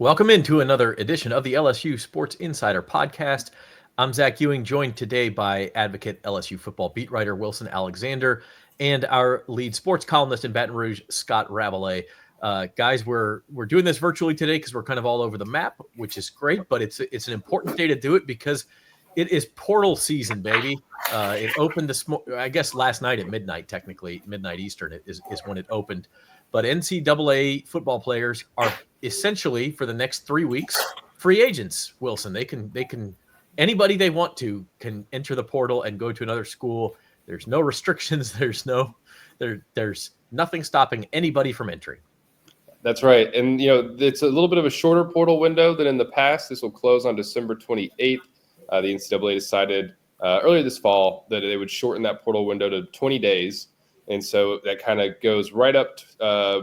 Welcome into another edition of the LSU Sports Insider podcast. I'm Zach Ewing, joined today by advocate LSU football beat writer Wilson Alexander and our lead sports columnist in Baton Rouge, Scott Rabelais. Guys, we're doing this virtually today because we're kind of all over the map, which is great, but it's an important day to do it because it is portal season, baby. It opened I guess last night at midnight, technically midnight Eastern is when it opened. But NCAA football players are essentially for the next 3 weeks free agents. Wilson, they can anybody they want to can enter the portal and go to another school. There's no restrictions. There's nothing stopping anybody from entering. That's right. And, it's a little bit of a shorter portal window than in the past. This will close on December 28th. The NCAA decided earlier this fall that they would shorten that portal window to 20 days. And so that kind of goes right up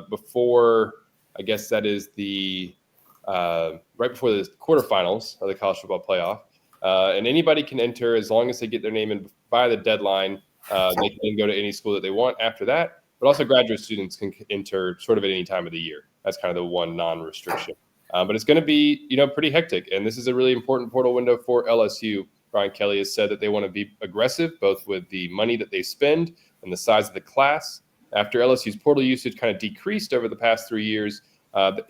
before, I guess that is right before the quarterfinals of the college football playoff. And anybody can enter as long as they get their name in by the deadline. They can go to any school that they want after that. But also graduate students can enter sort of at any time of the year. That's kind of the one non-restriction. But it's going to be, pretty hectic. And this is a really important portal window for LSU. Brian Kelly has said that they want to be aggressive, both with the money that they spend and the size of the class. After LSU's portal usage kind of decreased over the past 3 years,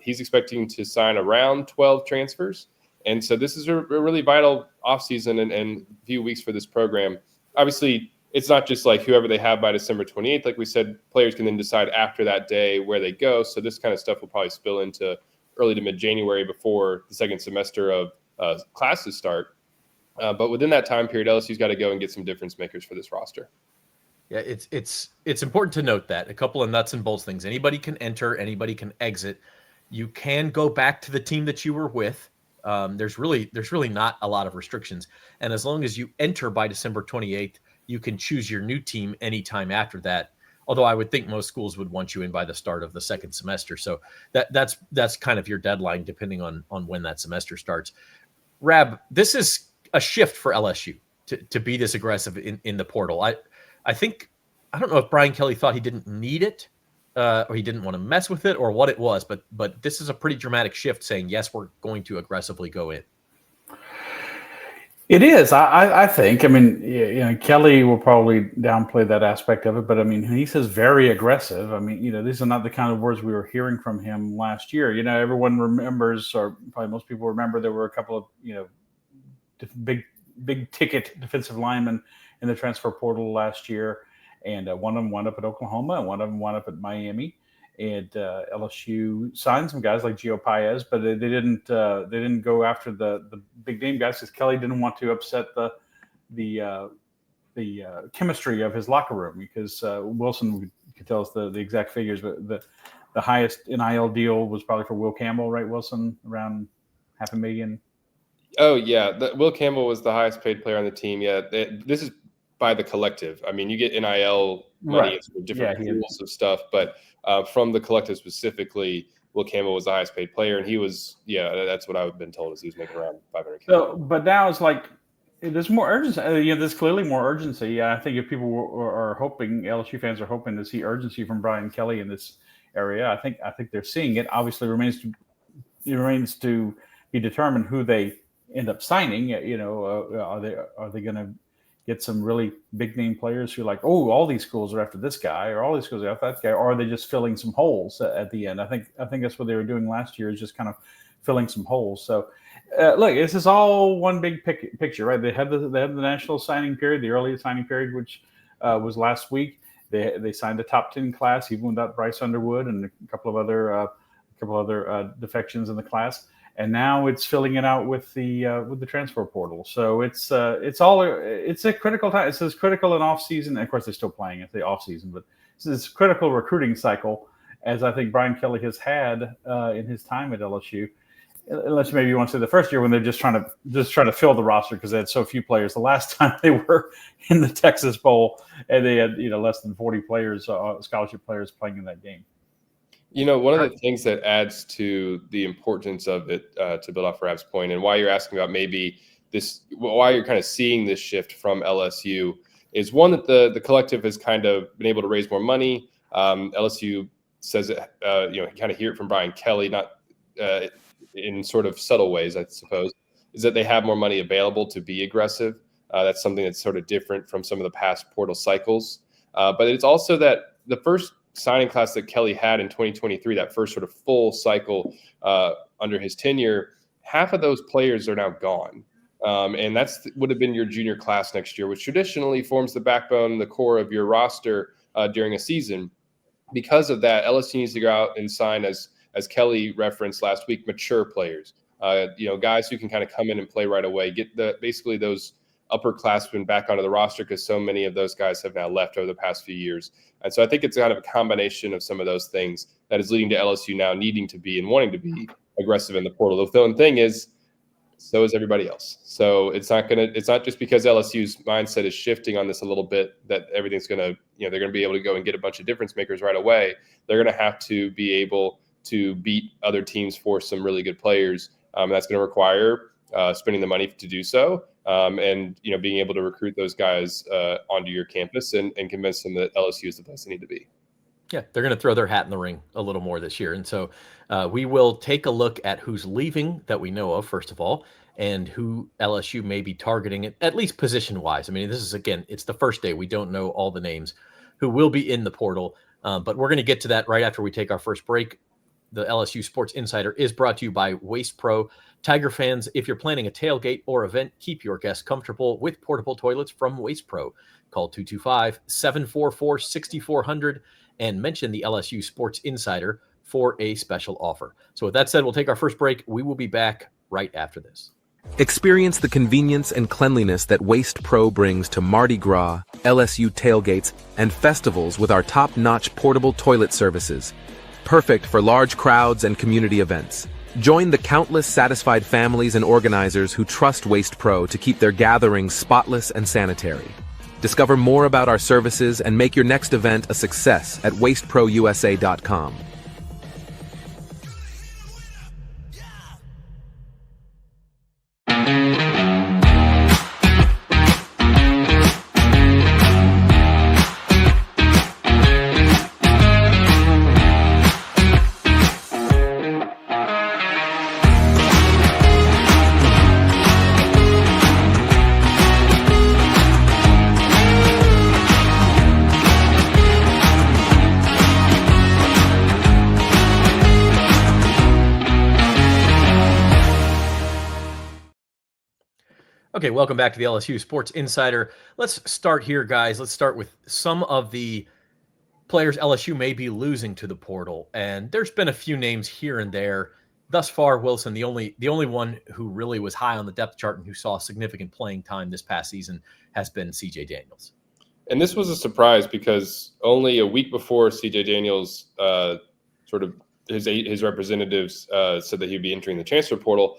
he's expecting to sign around 12 transfers. And so this is a really vital offseason and few weeks for this program. Obviously, it's not just like whoever they have by December 28th. Like we said, players can then decide after that day where they go. So this kind of stuff will probably spill into early to mid-January before the second semester of classes start. But within that time period, LSU's got to go and get some difference makers for this roster. Yeah, it's important to note that a couple of nuts and bolts things. Anybody can enter, anybody can exit. You can go back to the team that you were with. There's really not a lot of restrictions. And as long as you enter by December 28th, you can choose your new team anytime after that. Although I would think most schools would want you in by the start of the second semester. So that's kind of your deadline, depending on when that semester starts. Rab, this is a shift for LSU to be this aggressive in the portal. I don't know if Brian Kelly thought he didn't need it or he didn't want to mess with it or what it was, but this is a pretty dramatic shift saying, yes, we're going to aggressively go in. It is. I think. I mean, Kelly will probably downplay that aspect of it, but I mean, he says very aggressive. I mean, these are not the kind of words we were hearing from him last year. Everyone remembers, or probably most people remember, there were a couple of, big ticket defensive linemen in the transfer portal last year, and one of them wound up at Oklahoma, and one of them wound up at Miami. And LSU signed some guys like Gio Paez, but they didn't go after the big name guys because Kelly didn't want to upset the chemistry of his locker room. Because Wilson could tell us the exact figures, but the highest NIL deal was probably for Will Campbell, right, Wilson? Around $500,000. Oh yeah, Will Campbell was the highest paid player on the team. Yeah, this is by the collective. I mean, you get NIL money and different pools of stuff, but from the collective specifically, Will Campbell was the highest paid player, and he was, that's what I've been told, is he was making around $500,000. So, but now it's like there's more urgency. There's clearly more urgency. Yeah, I think if people are hoping, LSU fans are hoping to see urgency from Brian Kelly in this area. I think they're seeing it. Obviously, it remains to be determined who they end up signing. Are they going to get some really big name players who are like, oh, all these schools are after this guy, or all these schools are after that guy, or are they just filling some holes at the end? I think that's what they were doing last year, is just kind of filling some holes. So, look, this is all one big picture, right? They had the national signing period, the early signing period, which was last week. They signed a top 10 class, even without Bryce Underwood and a couple of other defections in the class. And now it's filling it out with the transfer portal. So it's a critical time. It's as critical an off season. Of course, they're still playing at the off season, but it's this critical recruiting cycle, as I think Brian Kelly has had in his time at LSU. Unless maybe you want to say the first year when they're just trying to fill the roster because they had so few players. The last time they were in the Texas Bowl and they had less than 40 players, scholarship players playing in that game. One of the things that adds to the importance of it, to build off Rab's point, and why you're asking about maybe this, why you're kind of seeing this shift from LSU, is one that the collective has kind of been able to raise more money. LSU says it, you kind of hear it from Brian Kelly, not in sort of subtle ways, I suppose, is that they have more money available to be aggressive. That's something that's sort of different from some of the past portal cycles. But it's also that the first signing class that Kelly had in 2023, that first sort of full cycle under his tenure, half of those players are now gone. And that's would have been your junior class next year, which traditionally forms the backbone, the core of your roster during a season. Because of that, LSU needs to go out and sign, as Kelly referenced last week, mature players. Guys who can kind of come in and play right away, get basically those upperclassmen back onto the roster, because so many of those guys have now left over the past few years. And so I think it's kind of a combination of some of those things that is leading to LSU now needing to be and wanting to be aggressive in the portal. The only thing is, so is everybody else. So it's not just because LSU's mindset is shifting on this a little bit that everything's going to, they're going to be able to go and get a bunch of difference makers right away. They're going to have to be able to beat other teams for some really good players. That's going to require spending the money to do so. And being able to recruit those guys onto your campus and convince them that LSU is the place they need to be. Yeah, they're going to throw their hat in the ring a little more this year. And so we will take a look at who's leaving that we know of, first of all, and who LSU may be targeting, at least position-wise. I mean, this is, again, it's the first day. We don't know all the names who will be in the portal, but we're going to get to that right after we take our first break. The LSU Sports Insider is brought to you by Waste Pro. Tiger fans, if you're planning a tailgate or event, keep your guests comfortable with portable toilets from Waste Pro. Call 225-744-6400 and mention the LSU Sports Insider for a special offer. So with that said, we'll take our first break. We will be back right after this. Experience the convenience and cleanliness that Waste Pro brings to Mardi Gras, LSU tailgates, and festivals with our top-notch portable toilet services. Perfect for large crowds and community events. Join the countless satisfied families and organizers who trust Waste Pro to keep their gatherings spotless and sanitary. Discover more about our services and make your next event a success at wasteprousa.com. Okay, welcome back to the LSU Sports Insider. Let's start here, guys. Let's start with some of the players LSU may be losing to the portal. And there's been a few names here and there. Thus far, Wilson, the only one who really was high on the depth chart and who saw significant playing time this past season has been C.J. Daniels. And this was a surprise because only a week before C.J. Daniels his representatives said that he'd be entering the transfer portal.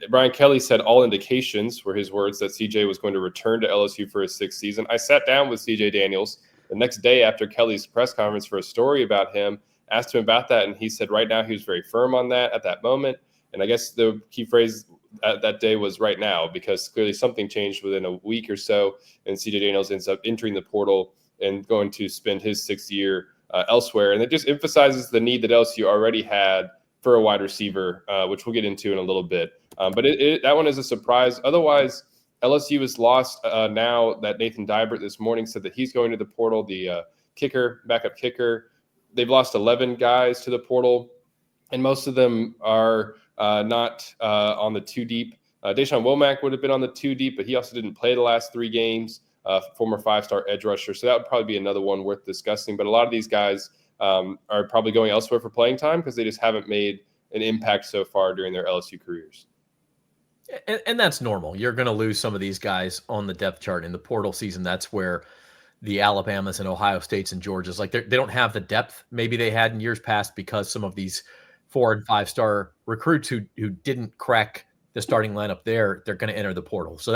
Brian Kelly said all indications were his words that CJ was going to return to LSU for his sixth season. I sat down with CJ Daniels the next day after Kelly's press conference for a story about him, asked him about that, and he said right now he was very firm on that at that moment. And I guess the key phrase that day was right now, because clearly something changed within a week or so, and CJ Daniels ends up entering the portal and going to spend his sixth year elsewhere. And it just emphasizes the need that LSU already had for a wide receiver, which we'll get into in a little bit. But that one is a surprise. Otherwise, LSU has lost now that Nathan Dybert this morning said that he's going to the portal, the backup kicker. They've lost 11 guys to the portal, and most of them are not on the two deep. Deshaun Womack would have been on the two deep, but he also didn't play the last 3 games. Former 5-star edge rusher. So that would probably be another one worth discussing. But a lot of these guys are probably going elsewhere for playing time because they just haven't made an impact so far during their LSU careers. And that's normal. You're going to lose some of these guys on the depth chart in the portal season. That's where the Alabamas and Ohio States and Georgias, they don't have the depth maybe they had in years past because some of these 4- and 5-star recruits who didn't crack the starting lineup they're going to enter the portal. So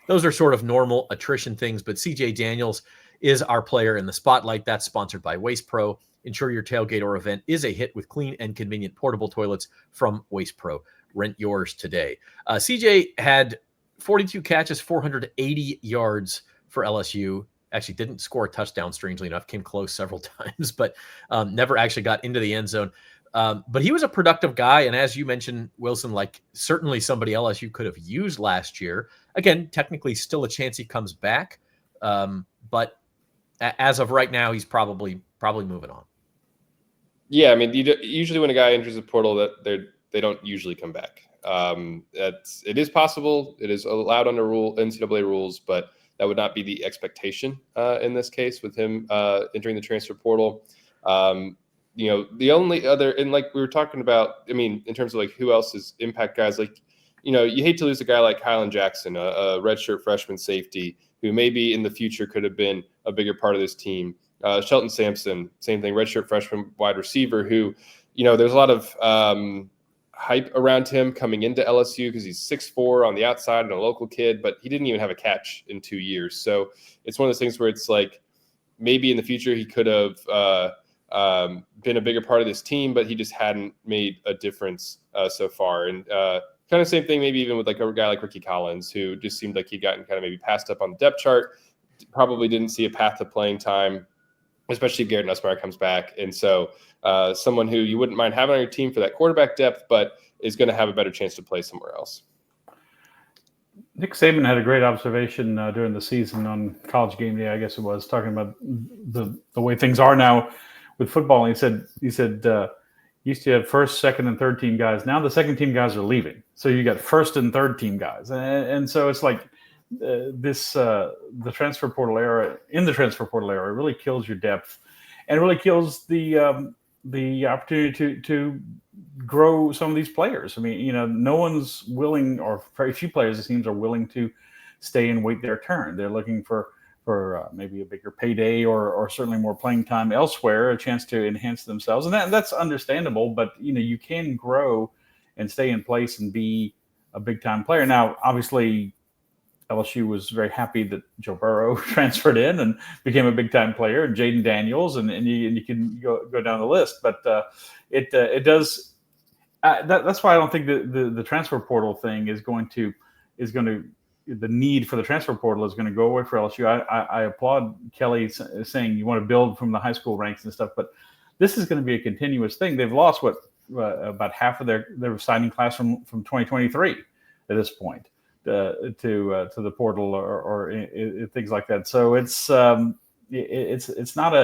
those are sort of normal attrition things. But CJ Daniels is our player in the spotlight. That's sponsored by Waste Pro. Ensure your tailgate or event is a hit with clean and convenient portable toilets from Waste Pro. Rent yours today. CJ had 42 catches, 480 yards for LSU. Actually didn't score a touchdown, strangely enough. Came close several times, but never actually got into the end zone. But he was a productive guy. And as you mentioned, Wilson, like certainly somebody LSU could have used last year. Again, technically still a chance he comes back. But as of right now, he's probably moving on. Yeah, I mean, usually when a guy enters the portal, that they don't usually come back. It is possible. It is allowed under NCAA rules, but that would not be the expectation in this case with him entering the transfer portal. The only other, and like we were talking about, I mean, in terms of like who else is impact guys, like, you hate to lose a guy like Kylan Jackson, a redshirt freshman safety who maybe in the future could have been a bigger part of this team. Shelton Sampson, same thing, redshirt freshman wide receiver who, there's a lot of hype around him coming into LSU because he's 6'4" on the outside and a local kid, but he didn't even have a catch in 2 years. So it's one of those things where it's like maybe in the future he could have been a bigger part of this team, but he just hadn't made a difference so far. And kind of same thing maybe even with like a guy like Ricky Collins, who just seemed like he'd gotten kind of maybe passed up on the depth chart, probably didn't see a path to playing time, especially if Garrett Nussmeier comes back. And so someone who you wouldn't mind having on your team for that quarterback depth, but is going to have a better chance to play somewhere else. Nick Saban had a great observation during the season on College Game Day, I guess it was, talking about the way things are now with football. And he said used to have first, second, and third team guys. Now the second team guys are leaving. So you got first and third team guys. And so it's like the transfer portal era, it really kills your depth and really kills the opportunity to grow some of these players. I mean, no one's willing, or very few players, it seems, are willing to stay and wait their turn. They're looking for maybe a bigger payday or certainly more playing time elsewhere, a chance to enhance themselves. And that's understandable, but you can grow and stay in place and be a big time player. Now, obviously, LSU was very happy that Joe Burrow transferred in and became a big time player, and Jaden Daniels, and you can go down the list. But it does. That's why I don't think the transfer portal thing is going to the need for the transfer portal is going to go away for LSU. I applaud Kelly saying you want to build from the high school ranks and stuff, but this is going to be a continuous thing. They've lost about half of their signing class from 2023 at this point to the portal or things like that. So it's not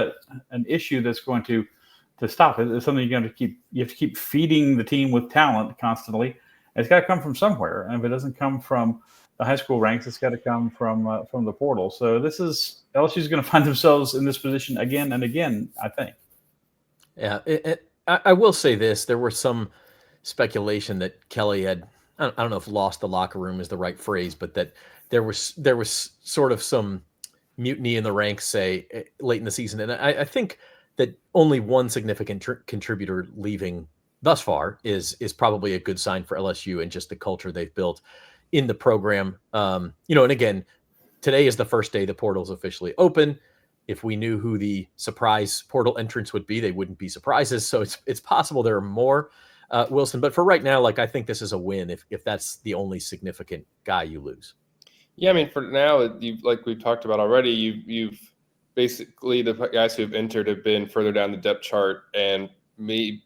an issue that's going to stop. It's something you have to keep feeding the team with talent constantly. And it's got to come from somewhere, and if it doesn't come from the high school ranks, it's got to come from the portal. So LSU is going to find themselves in this position again and again, I think. Yeah, I will say this: there was some speculation that Kelly had. I don't know if "lost the locker room" is the right phrase, but that there was sort of some mutiny in the ranks, say late in the season, and I think that only one significant contributor leaving thus far is probably a good sign for LSU and just the culture they've built in the program. And again, today is the first day the portal is officially open. If we knew who the surprise portal entrants would be, they wouldn't be surprises. So it's possible there are more, Wilson. But for right now, I think this is a win if that's the only significant guy you lose. Yeah, I mean, for now, like we've talked about already, you've basically the guys who have entered have been further down the depth chart, and maybe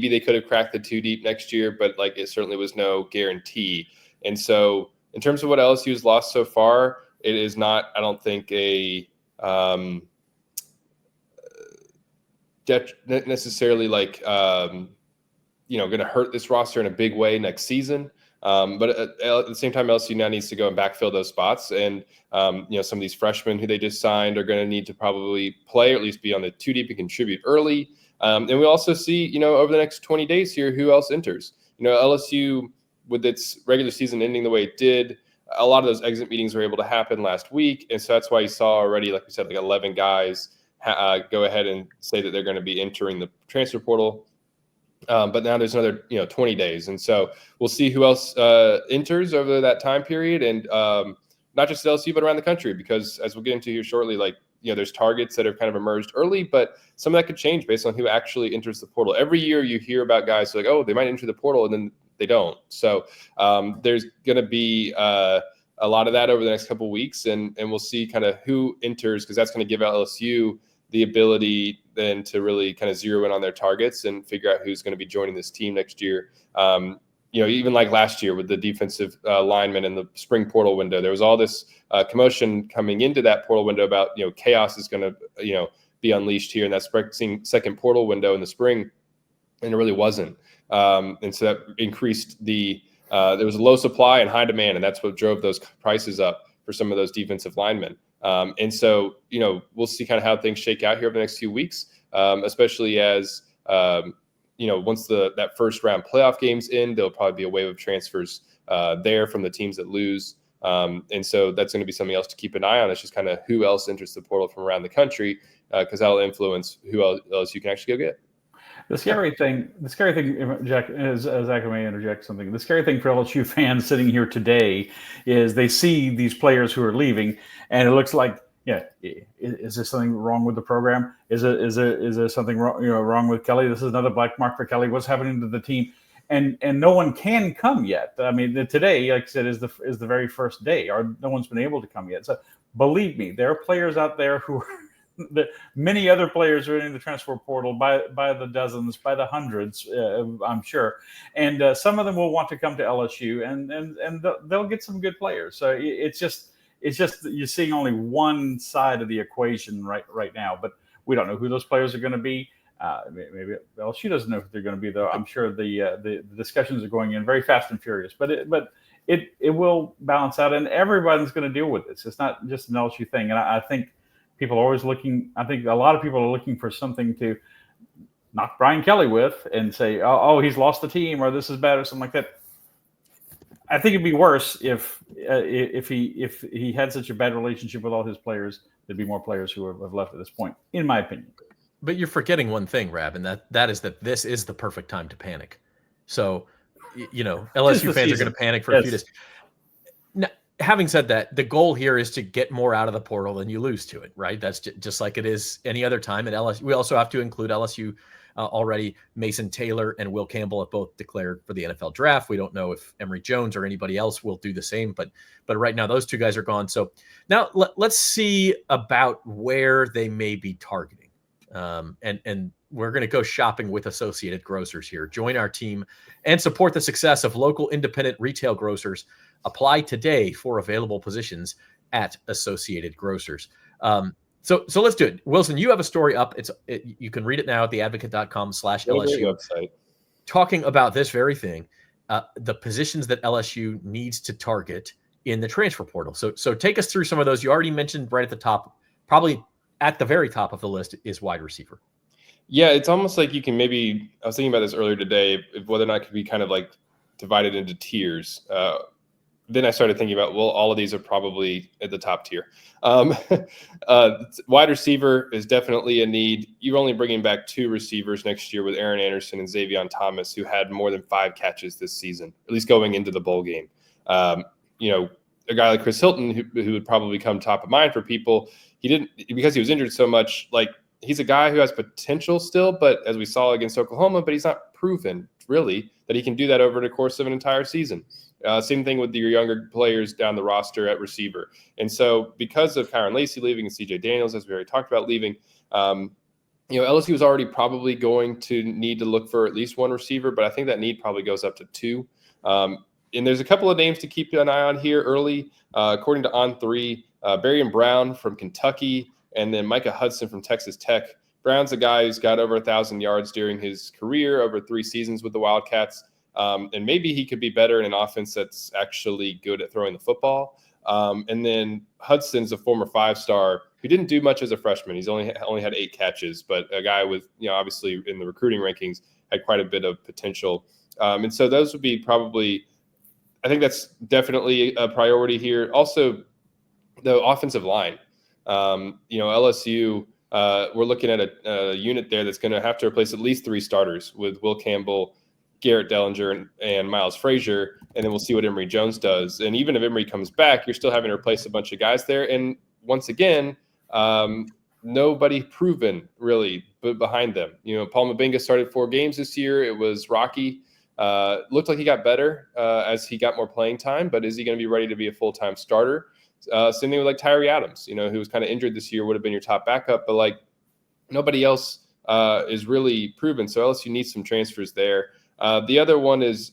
they could have cracked the 2 deep next year, but it certainly was no guarantee. And so in terms of what LSU has lost so far, it is not, I don't think, a necessarily going to hurt this roster in a big way next season. But at the same time, LSU now needs to go and backfill those spots. And, some of these freshmen who they just signed are going to need to probably play, or at least be on the 2 deep and contribute early. And we also see, over the next 20 days here, who else enters. LSU, with its regular season ending the way it did, a lot of those exit meetings were able to happen last week. And so that's why you saw already, like we said, 11 guys go ahead and say that they're going to be entering the transfer portal. But now there's another, 20 days. And so we'll see who else enters over that time period. And not just LSU, but around the country, because as we'll get into here shortly, there's targets that have kind of emerged early, but some of that could change based on who actually enters the portal. Every year you hear about guys who they might enter the portal, and then they don't. So there's going to be a lot of that over the next couple of weeks, and we'll see kind of who enters, because that's going to give LSU the ability then to really kind of zero in on their targets and figure out who's going to be joining this team next year. Even like last year with the defensive linemen in the spring portal window, there was all this commotion coming into that portal window about, chaos is going to, be unleashed here in that second portal window in the spring. And it really wasn't. And so that increased there was a low supply and high demand, and that's what drove those prices up for some of those defensive linemen. And so, we'll see kind of how things shake out here over the next few weeks, especially as, once that first round playoff games end, there'll probably be a wave of transfers there from the teams that lose. And so that's going to be something else to keep an eye on. It's just kind of who else enters the portal from around the country, because that'll influence who else you can actually go get. The scary thing, Jack, as I may interject something, the scary thing for LSU fans sitting here today is they see these players who are leaving, and it looks like, is there something wrong with the program? Is there something wrong with Kelly? This is another black mark for Kelly. What's happening to the team? And no one can come yet. I mean, today, like I said, is the very first day, or no one's been able to come yet. So believe me, there are players out there who are. Many other players are in the transfer portal by the dozens, by the hundreds, I'm sure, and some of them will want to come to LSU, and they'll get some good players. So it's just you're seeing only one side of the equation right now, but we don't know who those players are going to be. Maybe LSU doesn't know who they're going to be, though. I'm sure the discussions are going in very fast and furious, but it will balance out, and everybody's going to deal with this. It's not just an LSU thing, and I think. People are always looking. I think a lot of people are looking for something to knock Brian Kelly with and say, "Oh, he's lost the team," or "This is bad," or something like that. I think it'd be worse if he had such a bad relationship with all his players. There'd be more players who have left at this point, in my opinion. But you're forgetting one thing, Rab, and that is that this is the perfect time to panic. So, LSU fans are going to panic for a few days. Now, having said that, the goal here is to get more out of the portal than you lose to it, right? That's just like it is any other time at LSU. We also have to include LSU already. Mason Taylor and Will Campbell have both declared for the NFL draft. We don't know if Emory Jones or anybody else will do the same, but right now those two guys are gone. So now let's see about where they may be targeting. And we're going to go shopping with Associated Grocers here. Join our team and support the success of local independent retail grocers. Apply today for available positions at Associated Grocers. So let's do it. Wilson, you have a story up. You can read it now at theadvocate.com/LSU website. Talking about this very thing, the positions that LSU needs to target in the transfer portal. So take us through some of those. You already mentioned right at the top, probably at the very top of the list is wide receiver. Yeah, it's almost like you can maybe, I was thinking about this earlier today, whether or not it could be kind of like divided into tiers. Then I started thinking about, well, all of these are probably at the top tier. Wide receiver is definitely a need. You're only bringing back 2 receivers next year with Aaron Anderson and Xavier Thomas, who had more than 5 catches this season, at least going into the bowl game. A guy like Chris Hilton, who would probably come top of mind for people, he didn't, because he was injured so much. Like, he's a guy who has potential still, but as we saw against Oklahoma, but he's not proven really that he can do that over the course of an entire season. Same thing with your younger players down the roster at receiver. And so because of Kyron Lacey leaving and CJ Daniels, as we already talked about, leaving, LSU is already probably going to need to look for at least 1 receiver, but I think that need probably goes up to 2. And there's a couple of names to keep an eye on here early. According to On3, Barian Brown from Kentucky, and then Micah Hudson from Texas Tech. Brown's a guy who's got over 1,000 yards during his career, over 3 seasons with the Wildcats. And maybe he could be better in an offense that's actually good at throwing the football. And then Hudson's a former 5-star who didn't do much as a freshman. He's only had 8 catches, but a guy with, obviously in the recruiting rankings had quite a bit of potential. And so those would be probably, I think that's definitely a priority here. Also, the offensive line. LSU, we're looking at a unit there that's going to have to replace at least 3 starters with Will Campbell, Garrett Dellinger, and Miles Frazier, and then we'll see what Emory Jones does. And even if Emory comes back, you're still having to replace a bunch of guys there. And once again, nobody proven really behind them. Paul Mabinga started 4 games this year. It was rocky. Looked like he got better as he got more playing time, but is he going to be ready to be a full-time starter? Same thing with like Tyree Adams, who was kind of injured this year, would have been your top backup, but like Nobody else is really proven. So LSU needs some transfers there. The other one is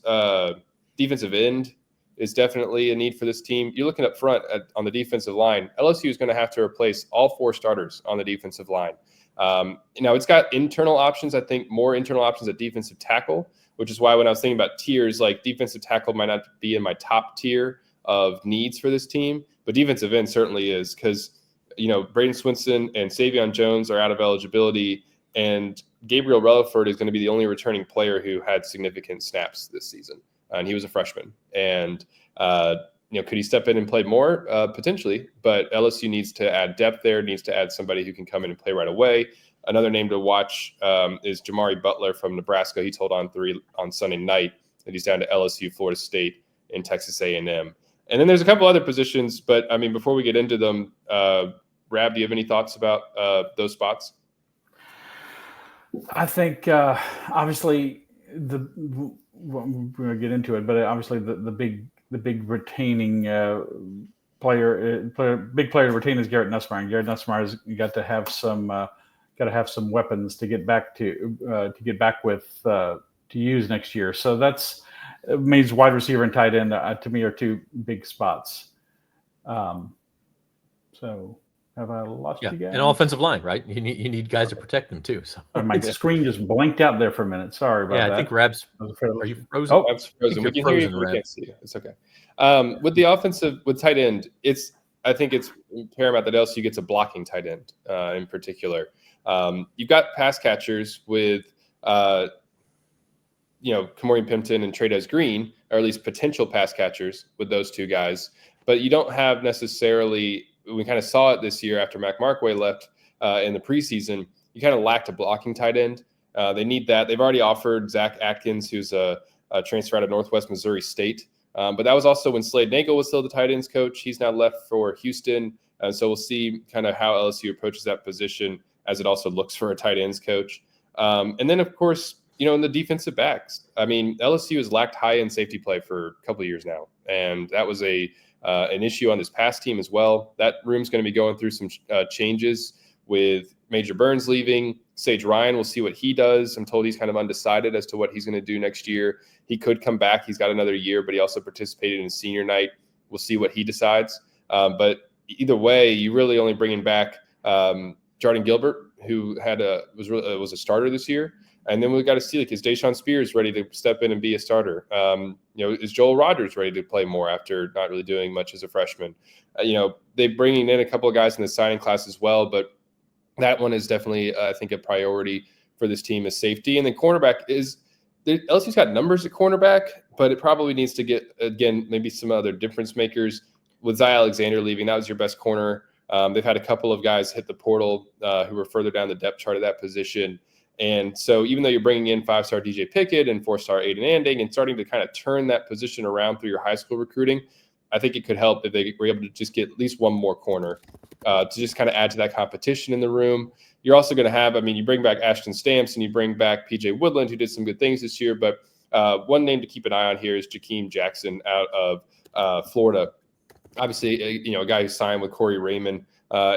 defensive end is definitely a need for this team. You're looking up front on the defensive line. LSU is going to have to replace all 4 starters on the defensive line. It's got internal options. I think more internal options at defensive tackle, which is why when I was thinking about tiers, like defensive tackle might not be in my top tier of needs for this team, but defensive end certainly is, because Braden Swinson and Savion Jones are out of eligibility, and Gabriel Relaford is going to be the only returning player who had significant snaps this season, and he was a freshman. And could he step in and play more? Potentially, but LSU needs to add depth there, needs to add somebody who can come in and play right away. Another name to watch is Jamari Butler from Nebraska. He told On3 on Sunday night that he's down to LSU, Florida State, and Texas A&M. And then there's a couple other positions, but I mean, before we get into them, Rab, do you have any thoughts about those spots? I think obviously we're going to get into it, but obviously the big retaining player to retain is Garrett Nussmeier. And Garrett Nussmeier's got to have some weapons to get back with to use next year. So it means wide receiver and tight end to me are 2 big spots. So have I lost you guys? And offensive line, right? You need guys to protect them too. So my screen just blanked out there for a minute. Sorry about that. I think Rab's. Are you frozen? Oh, I'm frozen. We can hear you. We can't see you. It's okay. With tight end, I think it's paramount that LSU gets a blocking tight end in particular. You've got pass catchers with Kamorian Pimpton and Trey'Dez Green, or at least potential pass catchers with those 2 guys, but you don't have necessarily. We kind of saw it this year after Mac Markway left in the preseason. You kind of lacked a blocking tight end. They need that. They've already offered Zach Atkins, who's a transfer out of Northwest Missouri State. But that was also when Slade Nagel was still the tight ends coach. He's now left for Houston. So we'll see kind of how LSU approaches that position as it also looks for a tight ends coach. And then, of course, in the defensive backs, I mean, LSU has lacked high-end safety play for a couple of years now. And that was an issue on this past team as well. That room's going to be going through some changes with Major Burns leaving. Sage Ryan, we'll see what he does. I'm told he's kind of undecided as to what he's going to do next year. He could come back. He's got another year, but he also participated in senior night. We'll see what he decides. But either way, you really only bringing back Jordan Gilbert, who was a starter this year. And then we've got to see, is Deshaun Spears ready to step in and be a starter? Is Joel Rogers ready to play more after not really doing much as a freshman? They're bringing in a couple of guys in the signing class as well, but that one is definitely, I think, a priority for this team is safety. And then cornerback LSU's got numbers at cornerback, but it probably needs to get, again, maybe some other difference makers. With Zy Alexander leaving, that was your best corner. They've had a couple of guys hit the portal who were further down the depth chart of that position. And so even though you're bringing in 5-star DJ Pickett and 4-star Aiden Anding and starting to kind of turn that position around through your high school recruiting, I think it could help if they were able to just get at least one more corner to just kind of add to that competition in the room. You're also going to have, you bring back Ashton Stamps and you bring back PJ Woodland, who did some good things this year. But one name to keep an eye on here is Jakeem Jackson out of Florida. Obviously, a guy who signed with Corey Raymond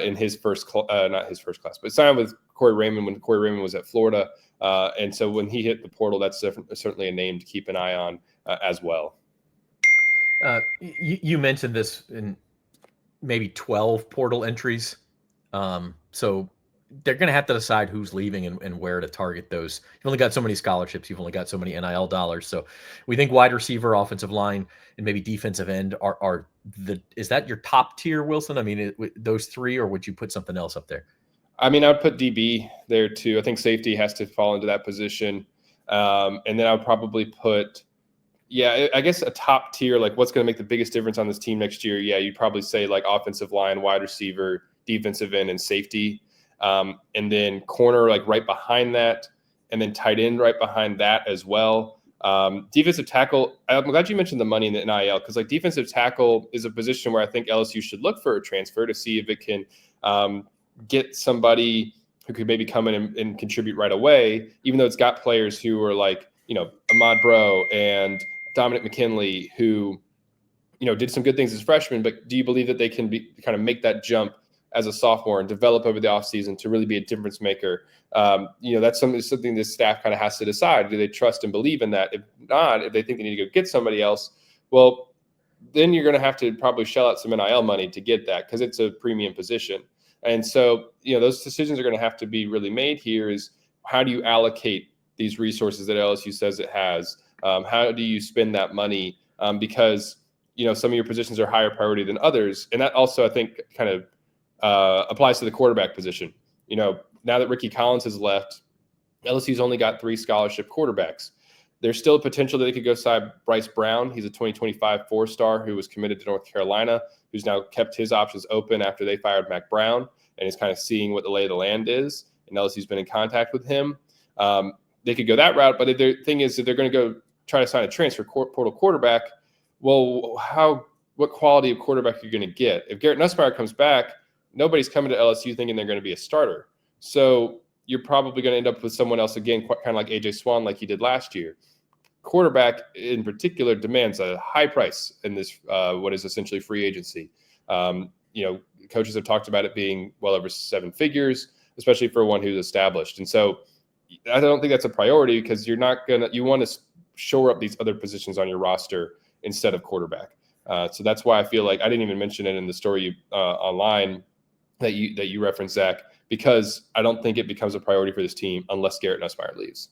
in his first not his first class, but signed with Corey Raymond when Corey Raymond was at Florida. And so when he hit the portal, that's certainly a name to keep an eye on as well. You mentioned this in maybe 12 portal entries. So they're going to have to decide who's leaving and where to target those. You've only got so many scholarships. You've only got so many NIL dollars. So we think wide receiver, offensive line, and maybe defensive end is that your top tier, Wilson? I mean, those 3, or would you put something else up there? I would put DB there too. I think safety has to fall into that position. And then I would probably put, I guess a top tier, like what's going to make the biggest difference on this team next year. Yeah, you'd probably say like offensive line, wide receiver, defensive end, and safety. And then corner like right behind that, and then tight end right behind that as well. Defensive tackle, I'm glad you mentioned the money in the NIL, because like defensive tackle is a position where I think LSU should look for a transfer to see if it can get somebody who could maybe come in and contribute right away, even though it's got players who are like, Ahmad Bro and Dominic McKinley, who, did some good things as freshmen, but do you believe that they can kind of make that jump as a sophomore and develop over the offseason to really be a difference maker. That's something this staff kind of has to decide. Do they trust and believe in that? If not, if they think they need to go get somebody else, well, then you're going to have to probably shell out some NIL money to get that because it's a premium position. And so, those decisions are going to have to be really made here is how do you allocate these resources that LSU says it has? How do you spend that money? Because, some of your positions are higher priority than others. And that also, I think, kind of applies to the quarterback position. Now that Ricky Collins has left, LSU's only got 3 scholarship quarterbacks. There's still a potential that they could go sign Bryce Brown. He's a 2025 4-star who was committed to North Carolina, who's now kept his options open after they fired Mac Brown and is kind of seeing what the lay of the land is. And LSU's been in contact with him. They could go that route, but the thing is that they're going to go try to sign a transfer portal quarterback. Well, what quality of quarterback are you going to get? If Garrett Nussmeier comes back, nobody's coming to LSU thinking they're going to be a starter. So you're probably going to end up with someone else again, kind of like A.J. Swan, like he did last year. Quarterback in particular demands a high price in this what is essentially free agency. Coaches have talked about it being well over 7 figures, especially for one who's established. And so I don't think that's a priority because you want to shore up these other positions on your roster instead of quarterback. So that's why I feel like I didn't even mention it in the story online that you referenced, Zach, because I don't think it becomes a priority for this team unless Garrett Nussmeier leaves.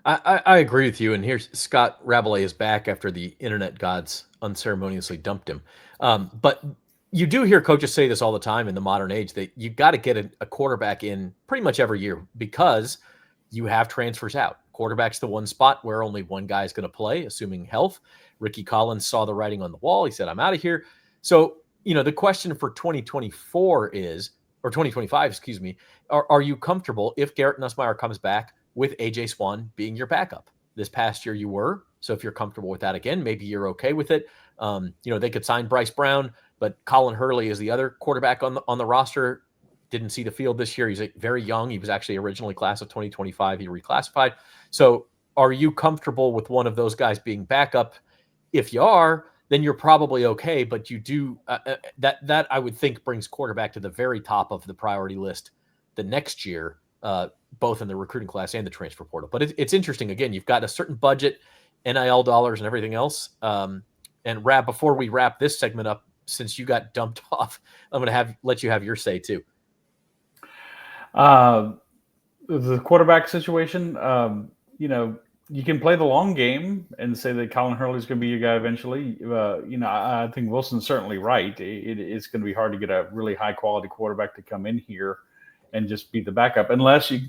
I agree with you. And here's Scott Rabelais is back after the internet gods unceremoniously dumped him. But you do hear coaches say this all the time in the modern age that you got to get a quarterback in pretty much every year because you have transfers out. Quarterback's the one spot where only one guy is going to play, assuming health. Ricky Collins saw the writing on the wall. He said, I'm out of here. So, the question for 2024 is, or 2025, excuse me, are you comfortable if Garrett Nussmeier comes back with A.J. Swan being your backup? This past year you were. So if you're comfortable with that again, maybe you're okay with it. They could sign Bryce Brown, but Colin Hurley is the other quarterback on the roster. Didn't see the field this year. He's very young. He was actually originally class of 2025. He reclassified. So are you comfortable with one of those guys being backup? If you are, then you're probably okay. But you do that I would think brings quarterback to the very top of the priority list the next year, both in the recruiting class and the transfer portal. But it's interesting. Again, you've got a certain budget, NIL dollars and everything else. And before we wrap this segment up, since you got dumped off, I'm going to let you have your say too. The quarterback situation, you can play the long game and say that Colin Hurley is going to be your guy eventually. I think Wilson's certainly right. It's going to be hard to get a really high quality quarterback to come in here and just be the backup, unless you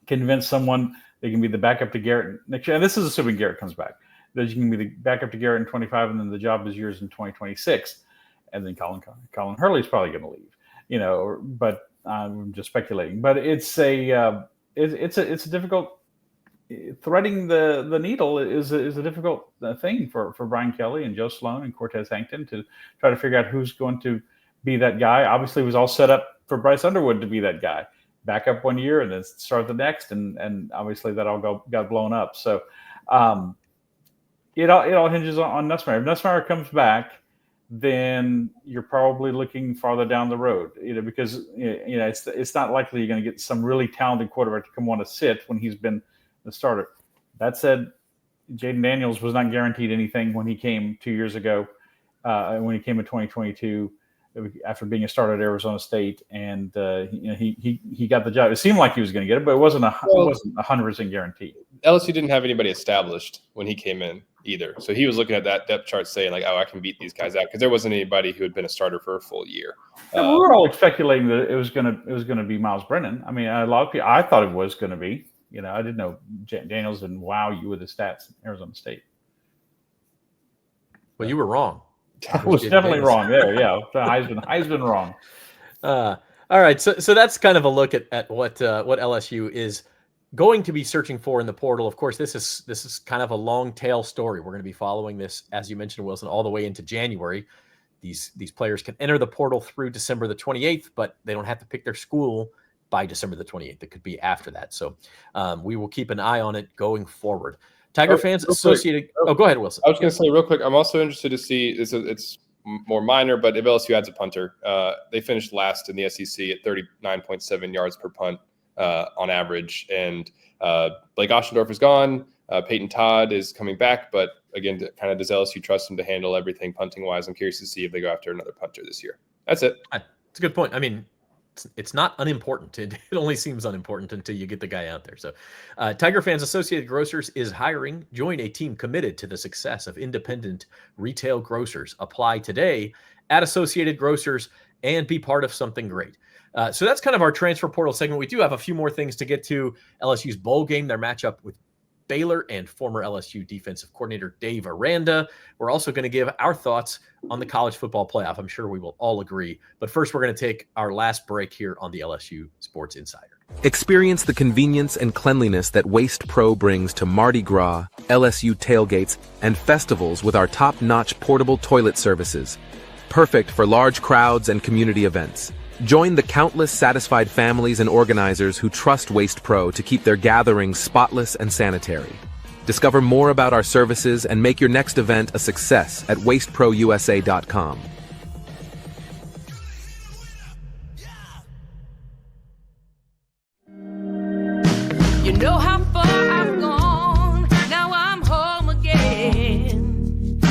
convince someone they can be the backup to Garrett next year. And this is assuming Garrett comes back. That you can be the backup to Garrett in 25, and then the job is yours in 2026. And then Colin Hurley's probably going to leave. But I'm just speculating. But it's a difficult. Threading the needle is a difficult thing for Brian Kelly and Joe Sloan and Cortez Hankton to try to figure out who's going to be that guy. Obviously, it was all set up for Bryce Underwood to be that guy, back up 1 year and then start the next, and obviously that all got blown up. So it all hinges on Nussmeier. If Nussmeier comes back, then you're probably looking farther down the road, because it's not likely you're going to get some really talented quarterback to come want to sit when he's been the starter. That said, Jaden Daniels was not guaranteed anything when he came 2 years ago, when he came in 2022 after being a starter at Arizona State, and he got the job. It seemed like he was going to get it, but it wasn't 100% guaranteed. LSU didn't have anybody established when he came in either, so he was looking at that depth chart saying like, "Oh, I can beat these guys out," because there wasn't anybody who had been a starter for a full year. We were all speculating that it was going to be Miles Brennan. I mean, a lot of people, I thought it was going to be. I didn't know Daniels didn't wow you with his stats in Arizona State. Well, you were wrong. I was definitely wrong there. Yeah, Heisman wrong. All right, so that's kind of a look at what LSU is going to be searching for in the portal. Of course, this is kind of a long tail story. We're going to be following this, as you mentioned, Wilson, all the way into January. These players can enter the portal through December the 28th, but they don't have to pick their school by December the 28th. It could be after that. So we will keep an eye on it going forward. Tiger fans associated. Oh, go ahead, Wilson. I was going to say real quick, I'm also interested to see, it's more minor, but if LSU adds a punter, they finished last in the SEC at 39.7 yards per punt on average. And Blake Oschendorf is gone. Peyton Todd is coming back, but again, kind of does LSU trust him to handle everything punting wise? I'm curious to see if they go after another punter this year. That's it. It's a good point. I mean, it's not unimportant. It only seems unimportant until you get the guy out there. So Tiger Fans Associated Grocers is hiring. Join a team committed to the success of independent retail grocers. Apply today at Associated Grocers and be part of something great. So that's kind of our transfer portal segment. We do have a few more things to get to. LSU's bowl game, their matchup with Baylor, and former LSU defensive coordinator Dave Aranda. We're also going to give our thoughts on the college football playoff. I'm sure we will all agree. But first, we're going to take our last break here on the LSU Sports Insider. Experience the convenience and cleanliness that Waste Pro brings to Mardi Gras, LSU tailgates, and festivals with our top-notch portable toilet services. Perfect for large crowds and community events. Join the countless satisfied families and organizers who trust Waste Pro to keep their gatherings spotless and sanitary. Discover more about our services and make your next event a success at wasteprousa.com. You know how far I've gone, now I'm home again.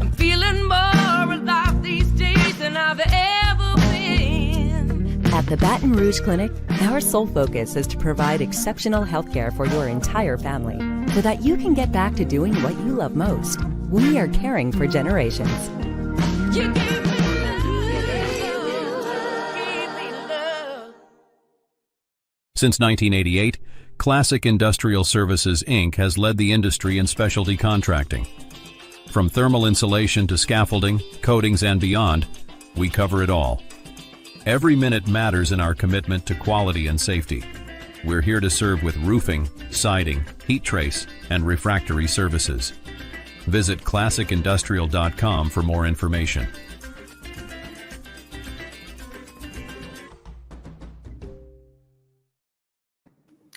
I'm feeling more alive these days than I've ever been. At the Baton Rouge Clinic, our sole focus is to provide exceptional health care for your entire family so that you can get back to doing what you love most. We are caring for generations. You give me love. Since 1988, Classic Industrial Services, Inc. has led the industry in specialty contracting. From thermal insulation to scaffolding, coatings, and beyond, we cover it all. Every minute matters in our commitment to quality and safety. We're here to serve with roofing, siding, heat trace, and refractory services. Visit classicindustrial.com for more information.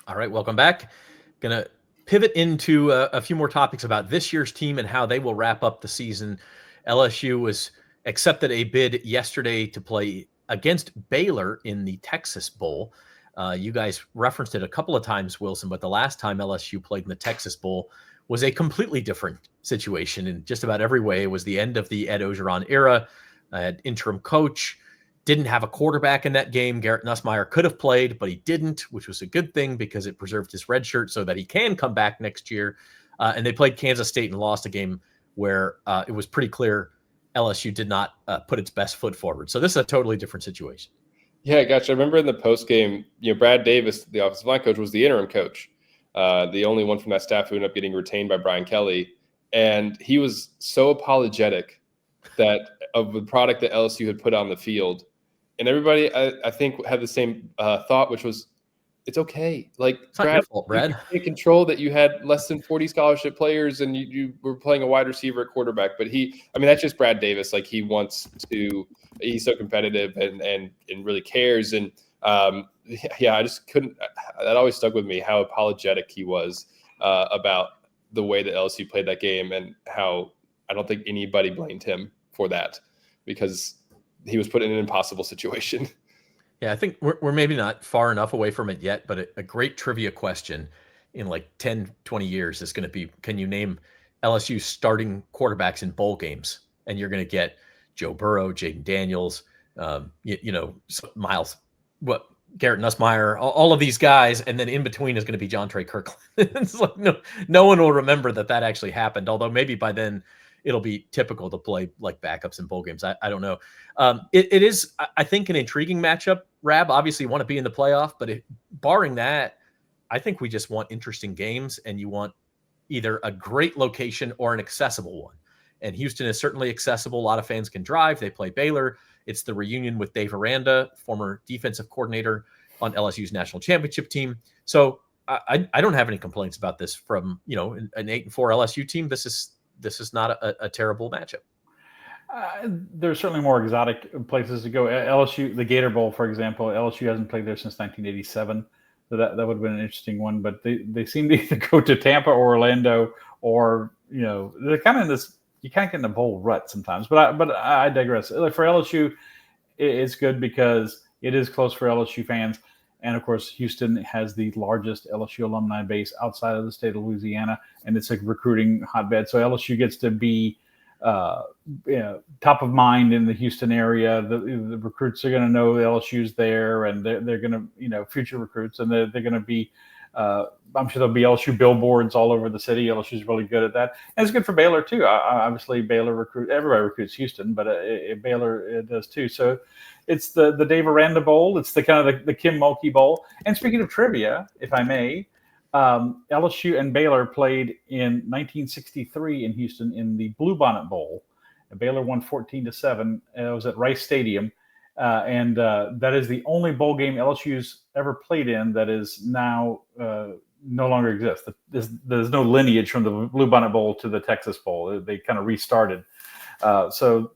All right, welcome back. Going to pivot into a few more topics about this year's team and how they will wrap up the season. LSU was accepted a bid yesterday to play against Baylor in the Texas Bowl. You guys referenced it a couple of times, Wilson, but the last time LSU played in the Texas Bowl was a completely different situation in just about every way. It was the end of the Ed Ogeron era. Interim coach, didn't have a quarterback in that game. Garrett Nussmeier could have played, but he didn't, which was a good thing because it preserved his red shirt so that he can come back next year. And they played Kansas State and lost a game where it was pretty clear LSU did not put its best foot forward. So this is a totally different situation. Yeah, gotcha. I remember in the post game, Brad Davis, the offensive line coach, was the interim coach, the only one from that staff who ended up getting retained by Brian Kelly. And he was so apologetic that of the product that LSU had put on the field. And everybody, I think, had the same thought, which was, it's okay. Like, it's not your fault, Brad. You can't control that you had less than 40 scholarship players and you were playing a wide receiver at quarterback. But that's just Brad Davis. Like, he's so competitive and really cares. And I just couldn't, that always stuck with me, how apologetic he was about the way that LSU played that game and how I don't think anybody blamed him for that because he was put in an impossible situation. Yeah, I think we're maybe not far enough away from it yet, but a great trivia question in like 10, 20 years is going to be, can you name LSU starting quarterbacks in bowl games? And you're going to get Joe Burrow, Jaden Daniels, Miles, Garrett Nussmeier, all of these guys. And then in between is going to be John Trey Kirkland. It's like, no one will remember that actually happened. Although maybe by then it'll be typical to play like backups in bowl games. I don't know. It is, I think, an intriguing matchup. Rab, obviously you want to be in the playoff, but barring that, I think we just want interesting games, and you want either a great location or an accessible one. And Houston is certainly accessible. A lot of fans can drive. They play Baylor. It's the reunion with Dave Aranda, former defensive coordinator on LSU's national championship team. So I don't have any complaints about this from, an 8-4 LSU team. This is not a terrible matchup. There's certainly more exotic places to go. LSU, the Gator Bowl, for example, LSU hasn't played there since 1987. So that would have been an interesting one. But they seem to either go to Tampa or Orlando, or they're kind of in this you can't get in a bowl rut sometimes. But I digress. Like for LSU, it's good because it is close for LSU fans. And of course, Houston has the largest LSU alumni base outside of the state of Louisiana, and it's a recruiting hotbed. So LSU gets to be top of mind in the Houston area. The recruits are going to know the LSU's there, and they're going to, future recruits, and they're going to be. I'm sure there'll be LSU billboards all over the city. LSU's really good at that, and it's good for Baylor too. Obviously, Baylor everybody recruits Houston, but Baylor does too. So it's the Dave Aranda Bowl. It's the kind of the Kim Mulkey Bowl. And speaking of trivia, if I may, LSU and Baylor played in 1963 in Houston in the Bluebonnet Bowl. Baylor won 14-7. It was at Rice Stadium. And that is the only bowl game LSU's ever played in that is now no longer exists. There's no lineage from the Bluebonnet Bowl to the Texas Bowl. They kind of restarted. So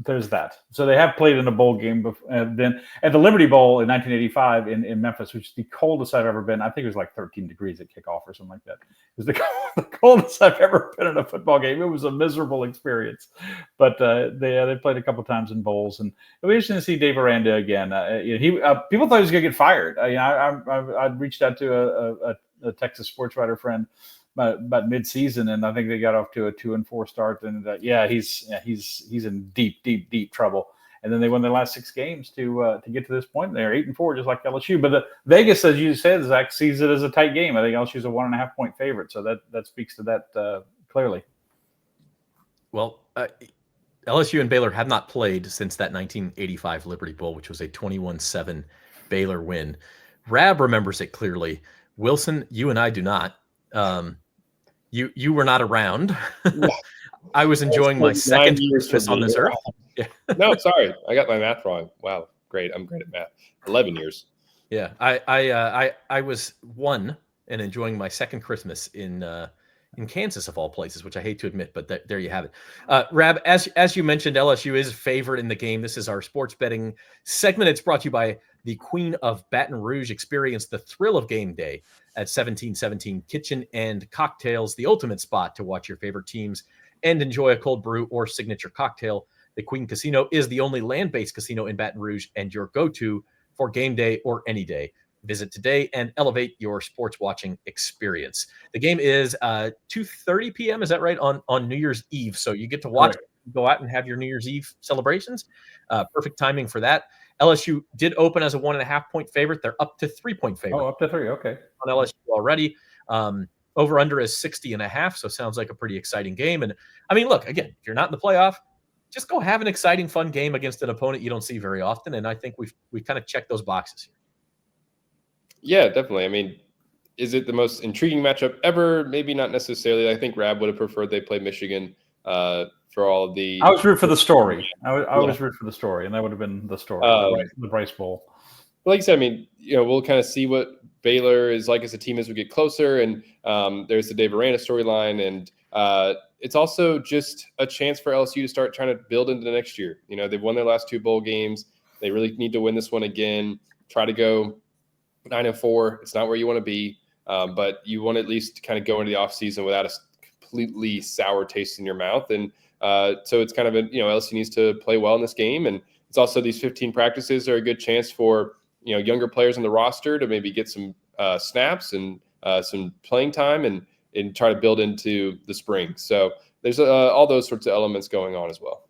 there's that. So they have played in a bowl game then at the Liberty Bowl in 1985 in Memphis, which is the coldest I've ever been. I think it was like 13 degrees at kickoff or something like that. It was the coldest I've ever been in a football game. It was a miserable experience, but they played a couple times in bowls, and it was interesting to see Dave Aranda again. People thought he was going to get fired. I reached out to a Texas sports writer friend about mid-season, and I think they got off to a 2-4 start. And he's in deep trouble. And then they won their last 6 games to get to this point. They're 8-4, just like LSU. But Vegas, as you said, Zach, sees it as a tight game. I think LSU's a 1.5 point favorite, so that speaks to that clearly. Well, LSU and Baylor have not played since that 1985 Liberty Bowl, which was a 21-7 Baylor win. Rab remembers it clearly. Wilson, you and I do not. You were not around. I was enjoying my second Christmas on this earth. Yeah. No, sorry, I got my math wrong. Wow, great. I'm great at math. 11 years. Yeah, I was 1 and enjoying my second Christmas in Kansas of all places, which I hate to admit, but there you have it. Rab, as you mentioned, LSU is favored in the game. This is our sports betting segment. It's brought to you by the Queen of Baton Rouge. Experience the thrill of game day at 1717 Kitchen and Cocktails, the ultimate spot to watch your favorite teams and enjoy a cold brew or signature cocktail. The Queen Casino is the only land-based casino in Baton Rouge and your go-to for game day or any day. Visit today and elevate your sports watching experience. The game is 2:30 p.m. Is that right? On New Year's Eve. So you get to watch, go out and have your New Year's Eve celebrations. Perfect timing for that. LSU did open as a 1.5 point favorite. They're up to 3 point favorite. Oh, up to 3. Okay. On LSU already. Over under is 60.5. So sounds like a pretty exciting game. And I mean, look, again, if you're not in the playoff, just go have an exciting, fun game against an opponent you don't see very often. And I think we've kind of checked those boxes here. Yeah, definitely. I mean, is it the most intriguing matchup ever? Maybe not necessarily. I think Rab would have preferred they play Michigan for all of the. I was rooting for the story. I was rooting for the story, and that would have been the story, the Bryce Bowl. Like I said, I mean, we'll kind of see what Baylor is like as a team as we get closer, and there's the Dave Aranda storyline, and it's also just a chance for LSU to start trying to build into the next year. They've won their last 2 bowl games. They really need to win this one again. Try to go 9-4. It's not where you want to be, but you want to at least kind of go into the offseason without a completely sour taste in your mouth. And so it's kind of LSU needs to play well in this game. And it's also these 15 practices are a good chance for younger players on the roster to maybe get some snaps and some playing time and try to build into the spring. So there's all those sorts of elements going on as well.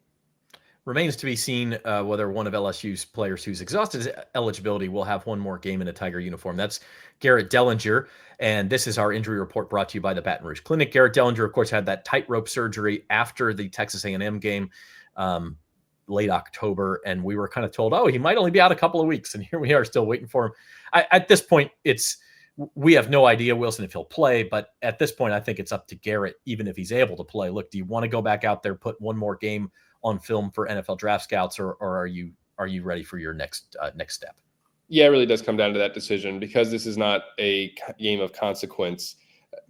Remains to be seen whether one of LSU's players who's exhausted his eligibility will have one more game in a Tiger uniform. That's Garrett Dellinger, and this is our injury report brought to you by the Baton Rouge Clinic. Garrett Dellinger, of course, had that tightrope surgery after the Texas A&M game late October, and we were kind of told, he might only be out a couple of weeks, and here we are still waiting for him. At this point, we have no idea, Wilson, if he'll play, but at this point, I think it's up to Garrett, even if he's able to play. Look, do you want to go back out there, put one more game on film for NFL draft scouts, or are you ready for your next step? Yeah, it really does come down to that decision because this is not a game of consequence.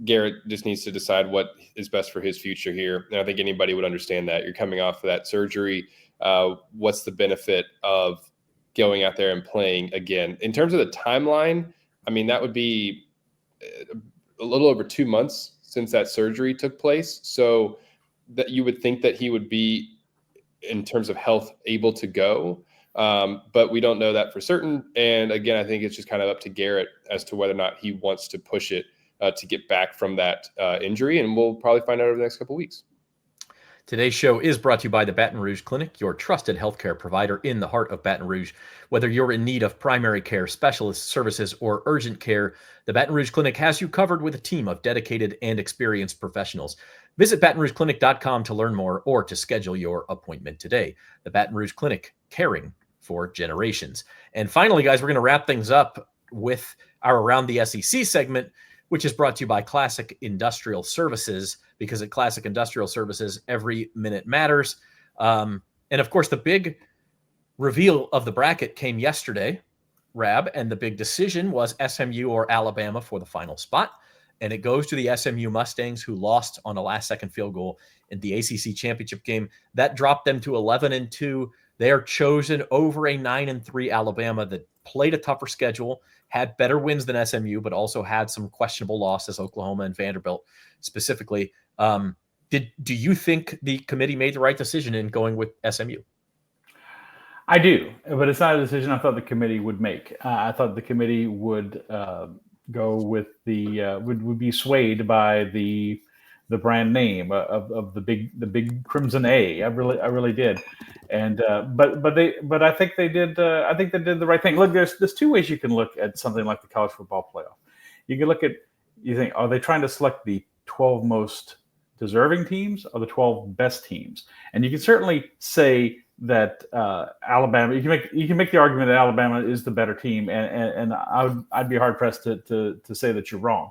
Garrett just needs to decide what is best for his future here. And I think anybody would understand that. You're coming off of that surgery. What's the benefit of going out there and playing again? In terms of the timeline, I mean, that would be a little over 2 months since that surgery took place. So that you would think that he would be, in terms of health, able to go. But we don't know that for certain. And again, I think it's just kind of up to Garrett as to whether or not he wants to push it to get back from that injury. And we'll probably find out over the next couple of weeks. Today's show is brought to you by the Baton Rouge Clinic, your trusted healthcare provider in the heart of Baton Rouge. Whether you're in need of primary care, specialist services, or urgent care, the Baton Rouge Clinic has you covered with a team of dedicated and experienced professionals. Visit BatonRougeClinic.com to learn more or to schedule your appointment today. The Baton Rouge Clinic, caring for generations. And finally, guys, we're going to wrap things up with our Around the SEC segment, which is brought to you by Classic Industrial Services, because at Classic Industrial Services, every minute matters. And of course, the big reveal of the bracket came yesterday, Rab, and the big decision was SMU or Alabama for the final spot. And it goes to the SMU Mustangs, who lost on a last-second field goal in the ACC championship game. That dropped them to 11-2. They are chosen over a 9-3 Alabama that played a tougher schedule, had better wins than SMU, but also had some questionable losses, Oklahoma and Vanderbilt specifically. Do you think the committee made the right decision in going with SMU? I do, but it's not a decision I thought the committee would make. I thought the committee would go with the would be swayed by the brand name of the big Crimson A. I really did, and but I think they did the right thing. Look, there's two ways you can look at something like the college football playoff. You can look at, you think, are they trying to select the 12 most deserving teams or the 12 best teams? And you can certainly say that Alabama, you can make the argument that Alabama is the better team, and I'd be hard pressed to say that you're wrong.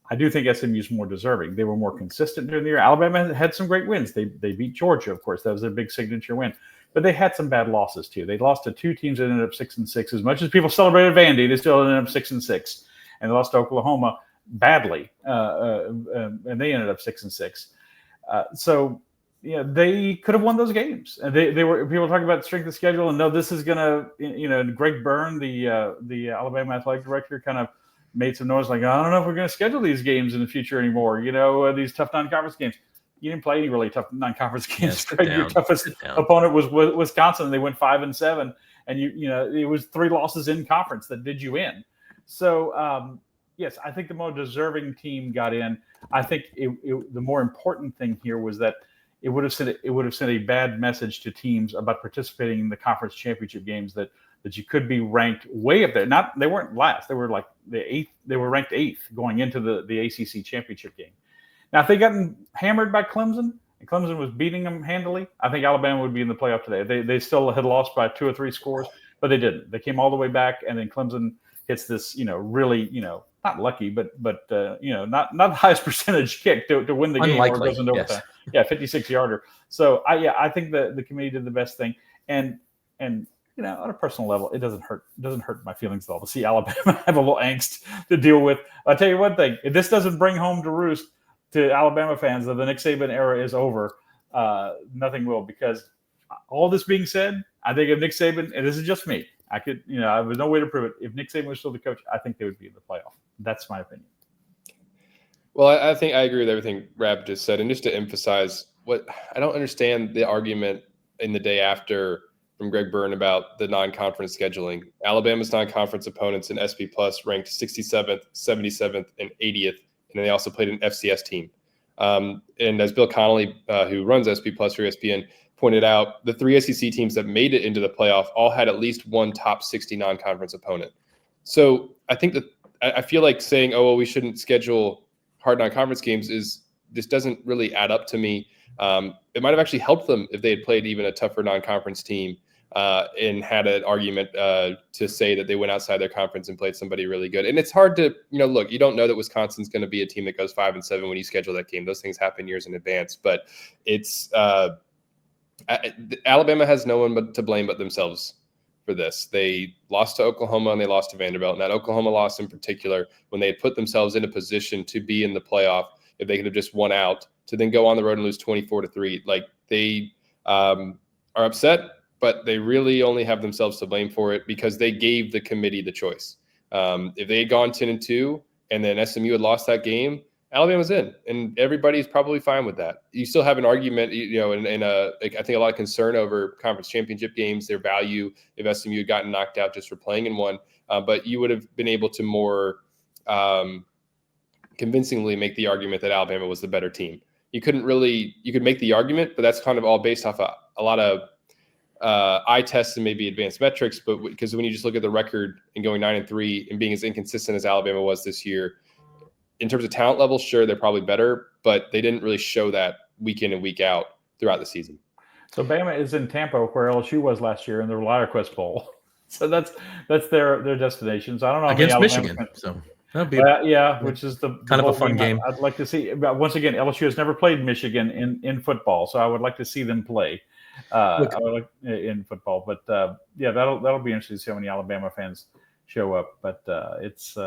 I do think SMU is more deserving. They were more consistent during the year. Alabama had some great wins. They beat Georgia, of course. That was their big signature win. But they had some bad losses too. They lost to two teams that ended up 6-6. As much as people celebrated Vandy, they still ended up 6-6. And they lost to Oklahoma badly, and they ended up 6-6. So yeah, they could have won those games. And they were, people talking about strength of schedule, and no, this is gonna, Greg Byrne, the Alabama athletic director, kind of made some noise like, I don't know if we're going to schedule these games in the future anymore. These tough non-conference games. You didn't play any really tough non-conference games. Your toughest opponent was Wisconsin. They went 5-7, and it was 3 losses in conference that did you in. So yes, I think the more deserving team got in. I think the more important thing here was that it would have sent a bad message to teams about participating in the conference championship games that you could be ranked way up there. They weren't last. They were like the 8th. They were ranked 8th going into the ACC championship game. Now, if they gotten hammered by Clemson and Clemson was beating them handily, I think Alabama would be in the playoff today. They still had lost by 2 or 3 scores, but they didn't. They came all the way back, and then Clemson hits this, really, not lucky, but not the highest percentage kick to win the game, or it goes into overtime. Yes. Yeah, 56-yarder. So I think the committee did the best thing, and on a personal level, it doesn't hurt my feelings at all to see Alabama have a little angst to deal with. I'll tell you one thing: if this doesn't bring home to roost to Alabama fans that the Nick Saban era is over, nothing will. Because all this being said, I think if Nick Saban, and this is just me, I could, I was no way to prove it. If Nick Saban was still the coach, I think they would be in the playoff. That's my opinion. Well, I think I agree with everything Rab just said. And just to emphasize, what I don't understand the argument in the day after from Greg Byrne about the non-conference scheduling. Alabama's non-conference opponents in SP Plus ranked 67th, 77th, and 80th. And then they also played an FCS team. And as Bill Connolly, who runs SP Plus for ESPN, pointed out, the 3 SEC teams that made it into the playoff all had at least one top 60 non-conference opponent. So I think that I feel like saying, oh, well, we shouldn't schedule hard non-conference games this doesn't really add up to me. It might have actually helped them if they had played even a tougher non-conference team and had an argument to say that they went outside their conference and played somebody really good. And it's hard to, look, you don't know that Wisconsin's going to be a team that goes 5-7 when you schedule that game. Those things happen years in advance. But it's Alabama has no one to blame but themselves for this. They lost to Oklahoma and they lost to Vanderbilt. And that Oklahoma loss in particular, when they had put themselves in a position to be in the playoff, if they could have just won out, to then go on the road and lose 24-3, like they are upset, but they really only have themselves to blame for it because they gave the committee the choice. If they had gone 10-2 and then SMU had lost that game, Alabama's in, and everybody's probably fine with that. You still have an argument, I think a lot of concern over conference championship games, their value if SMU had gotten knocked out just for playing in one. But you would have been able to more convincingly make the argument that Alabama was the better team. You could make the argument, but that's kind of all based off a lot of eye tests and maybe advanced metrics. But because when you just look at the record and going 9-3 and being as inconsistent as Alabama was this year, in terms of talent level, sure, they're probably better, but they didn't really show that week in and week out throughout the season. So Bama is in Tampa, where LSU was last year in the LiarQuest Bowl. So that's their destinations. I don't know against Michigan. So that'd be which is the kind of a fun game. I'd like to see. But once again, LSU has never played Michigan in football, so I would like to see them play in football. But that'll be interesting to see how many Alabama fans show up. But it's.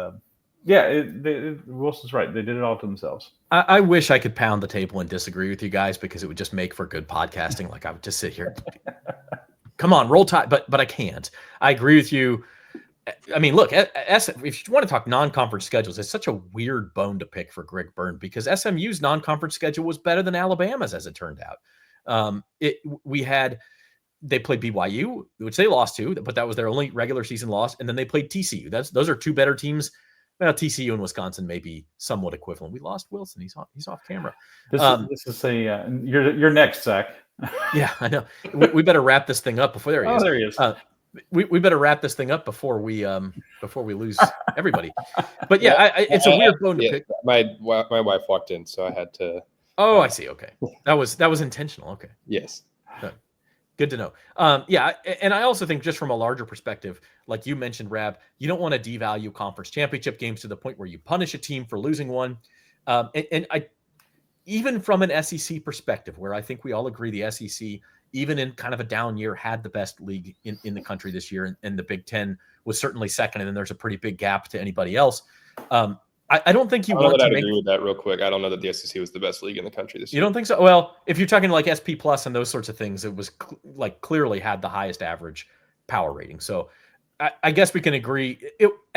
Wilson's right. They did it all to themselves. I wish I could pound the table and disagree with you guys because it would just make for good podcasting. Like I would just sit here. Come on, roll tide. But I can't. I agree with you. I mean, look, if you want to talk non-conference schedules, it's such a weird bone to pick for Greg Byrne because SMU's non-conference schedule was better than Alabama's, as it turned out. They played BYU, which they lost to, but that was their only regular season loss. And then they played TCU. Those are two better teams. Well, TCU and Wisconsin may be somewhat equivalent. We lost Wilson. He's off camera. This is you're next, Zach. Yeah, I know. We better wrap this thing up before there he is. There he is. We better wrap this thing up before we lose everybody. But it's a weird bone to pick. My wife walked in, so I had to. Oh, I see. Okay, that was intentional. Okay. Yes. Good to know. And I also think just from a larger perspective, like you mentioned, Rab, you don't want to devalue conference championship games to the point where you punish a team for losing one. And I, even from an SEC perspective, where I think we all agree the SEC, even in kind of a down year, had the best league in the country this year, and the Big Ten was certainly second, and then there's a pretty big gap to anybody else. I don't think you want to agree with that real quick. I don't know that the SEC was the best league in the country this year. You don't think so? Well, if you're talking like SP Plus and those sorts of things, it was clearly had the highest average power rating. So I guess we can agree.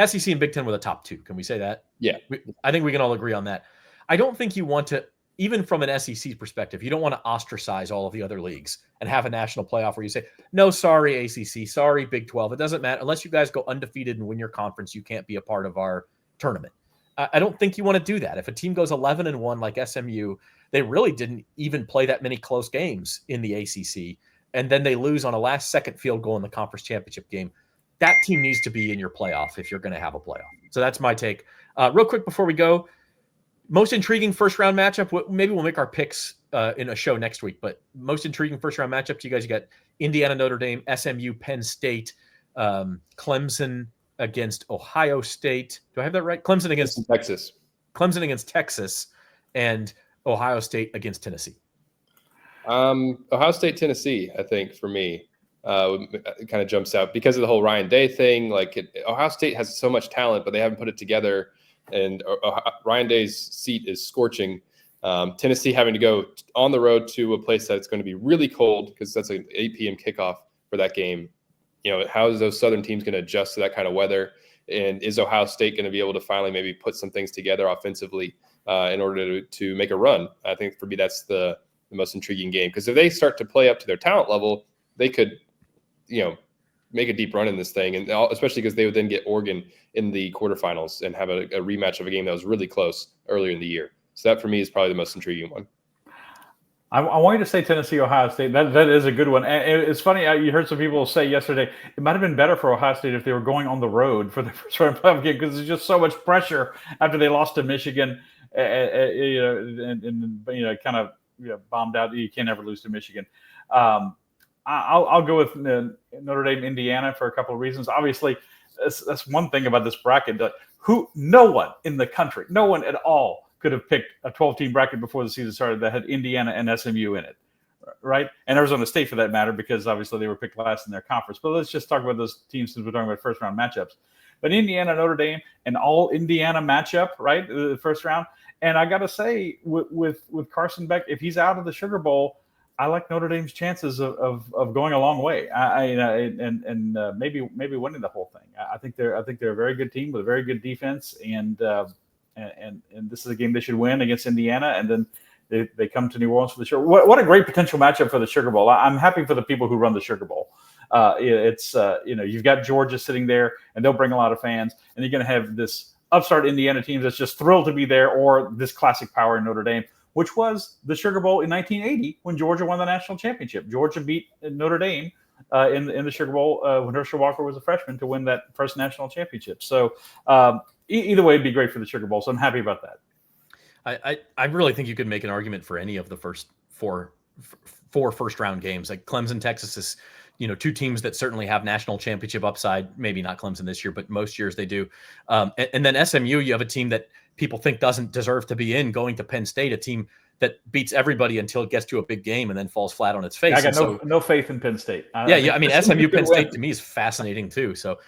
SEC and Big Ten were the top two. Can we say that? Yeah. I think we can all agree on that. I don't think you want to, even from an SEC perspective, you don't want to ostracize all of the other leagues and have a national playoff where you say, no, sorry, ACC, sorry, Big 12. It doesn't matter. Unless you guys go undefeated and win your conference, you can't be a part of our tournament. I don't think you want to do that. If a team goes 11-1 like SMU, they really didn't even play that many close games in the ACC, and then they lose on a last-second field goal in the conference championship game. That team needs to be in your playoff if you're going to have a playoff. So that's my take. Real quick before we go, most intriguing first-round matchup. Maybe we'll make our picks in a show next week, but most intriguing first-round matchup to you guys, you got Indiana, Notre Dame, SMU, Penn State, Clemson against Ohio State. Do I have that right? Clemson against Texas. Clemson against Texas, and Ohio State against Tennessee. Ohio State, Tennessee, I think for me, it kind of jumps out because of the whole Ryan Day thing. Ohio State has so much talent, but they haven't put it together. And Ryan Day's seat is scorching. Tennessee having to go on the road to a place that's going to be really cold because that's an 8 p.m. kickoff for that game. How is those Southern teams going to adjust to that kind of weather? And is Ohio State going to be able to finally maybe put some things together offensively in order to make a run? I think for me, that's the most intriguing game because if they start to play up to their talent level, they could, make a deep run in this thing. And especially because they would then get Oregon in the quarterfinals and have a rematch of a game that was really close earlier in the year. So that for me is probably the most intriguing one. I want you to say Tennessee, Ohio State. That is a good one. And it's funny. You heard some people say yesterday it might have been better for Ohio State if they were going on the road for the first round playoff game because there's just so much pressure after they lost to Michigan. And kind of bombed out. You can't ever lose to Michigan. I'll go with Notre Dame, Indiana for a couple of reasons. Obviously, that's one thing about this bracket. No one in the country, no one at all, could have picked a 12-team bracket before the season started that had Indiana and SMU in it, right? And Arizona State for that matter, because obviously they were picked last in their conference. But let's just talk about those teams since we're talking about first-round matchups. But Indiana, Notre Dame, an all-Indiana matchup, right, the first round. And I got to say, with Carson Beck, if he's out of the Sugar Bowl, I like Notre Dame's chances of going a long way. Maybe winning the whole thing. I think they're a very good team with a very good defense, and and this is a game they should win against Indiana, and then they come to New Orleans for the Sugar Bowl. What a great potential matchup for the Sugar Bowl. I'm happy for the people who run the Sugar Bowl. You've got Georgia sitting there, and they'll bring a lot of fans, and you're going to have this upstart Indiana team that's just thrilled to be there, or this classic power in Notre Dame, which was the Sugar Bowl in 1980 when Georgia won the national championship. Georgia beat Notre Dame in the Sugar Bowl when Herschel Walker was a freshman to win that first national championship. So either way, it'd be great for the Sugar Bowl. So I'm happy about that. I really think you could make an argument for any of the first four first round games. Like Clemson, Texas is, two teams that certainly have national championship upside. Maybe not Clemson this year, but most years they do. And then SMU, you have a team that people think doesn't deserve to be in, going to Penn State, a team that beats everybody until it gets to a big game and then falls flat on its face. I got no faith in Penn State. I mean, SMU Penn State to me is fascinating too. So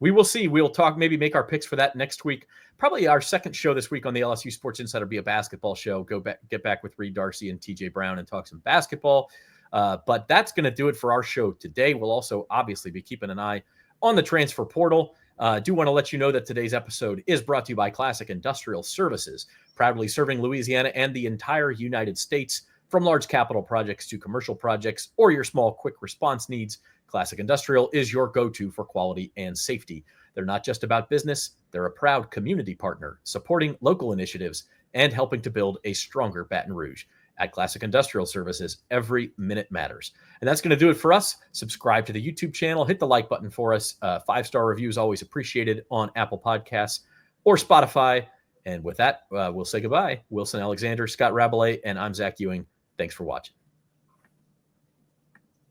we will see. We'll talk, maybe make our picks for that next week. Probably our second show this week on the LSU Sports Insider be a basketball show. Get back with Reed Darcy and TJ Brown and talk some basketball. But that's going to do it for our show today. We'll also obviously be keeping an eye on the transfer portal. Do want to let you know that today's episode is brought to you by Classic Industrial Services, proudly serving Louisiana and the entire United States. From large capital projects to commercial projects or your small quick response needs, Classic Industrial is your go-to for quality and safety. They're not just about business, they're a proud community partner, supporting local initiatives and helping to build a stronger Baton Rouge. At Classic Industrial Services, every minute matters. And that's going to do it for us. Subscribe to the YouTube channel. Hit the like button for us. 5-star reviews always appreciated on Apple Podcasts or Spotify. And with that, we'll say goodbye. Wilson Alexander, Scott Rabelais, and I'm Zach Ewing. Thanks for watching.